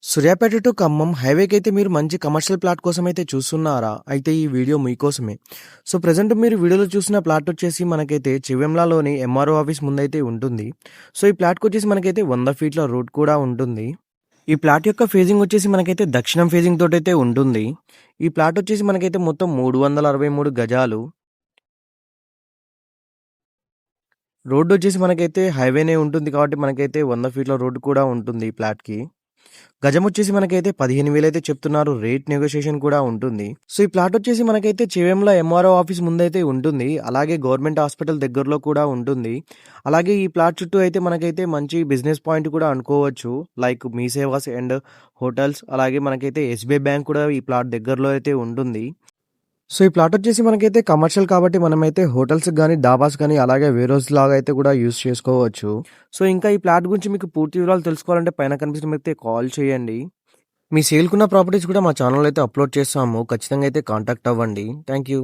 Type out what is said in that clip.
Suryapet to Khammam హైవేకైతే మీరు మంచి commercial plot కోసమైతే చూస్తున్నారా? అయితే ఈ వీడియో మీకోసమే. సో, ప్రెజెంట్ మీరు వీడియోలో చూసిన ప్లాట్ వచ్చేసి మనకైతే చివెంలాలోని ఎంఆర్ఓ ఆఫీస్ ముందైతే ఉంటుంది. సో, ఈ ప్లాట్‌కొచ్చేసి మనకైతే 100 ఫీట్ల రోడ్ కూడా ఉంటుంది. ఈ ప్లాట్ యొక్క ఫేజింగ్ వచ్చేసి మనకైతే దక్షిణం ఫేజింగ్ తోటైతే ఉంటుంది. ఈ ప్లాట్ వచ్చేసి మనకైతే మొత్తం 363 గజాలు. రోడ్డొచ్చేసి మనకైతే హైవేనే ఉంటుంది కాబట్టి మనకైతే 100 ఫీట్ల రోడ్ కూడా ఉంటుంది ఈ ప్లాట్‌కి. గజమొచ్చేసి మనకైతే 15,000 అయితే చెప్తున్నారు. రేట్ నెగోషియేషన్ కూడా ఉంటుంది. సో, ఈ ప్లాట్ వచ్చేసి మనకైతే చివెంల ఎంఆర్ఓ ఆఫీస్ ముందైతే ఉంటుంది. అలాగే గవర్నమెంట్ హాస్పిటల్ దగ్గరలో కూడా ఉంటుంది. అలాగే ఈ ప్లాట్ చుట్టూ అయితే మనకైతే మంచి బిజినెస్ పాయింట్ కూడా అనుకోవచ్చు. Like me sevas and hotels అలాగే మనకైతే ఎస్‌బీఐ బ్యాంక్ కూడా ఈ ప్లాట్ దగ్గరలో అయితే ఉంటుంది. సో, ఈ ప్లాట్ వచ్చేసి మనకైతే కమర్షియల్ కాబట్టి మనమైతే హోటల్స్‌కి గానీ, డాబాస్ గానీ, అలాగే వేర్ హౌస్ లాగా అయితే కూడా యూజ్ చేసుకోవచ్చు. సో, ఇంకా ఈ ప్లాట్ గురించి మీకు పూర్తి వివరాలు తెలుసుకోవాలంటే పైన కనిపిస్తున్న నెంబర్‌కి కాల్ చేయండి. మీ సేల్‌కున్న ప్రాపర్టీస్ కూడా మా ఛానల్‌లో అయితే అప్‌లోడ్ చేస్తాము. ఖచ్చితంగా అయితే కాంటాక్ట్ అవ్వండి. Thank you.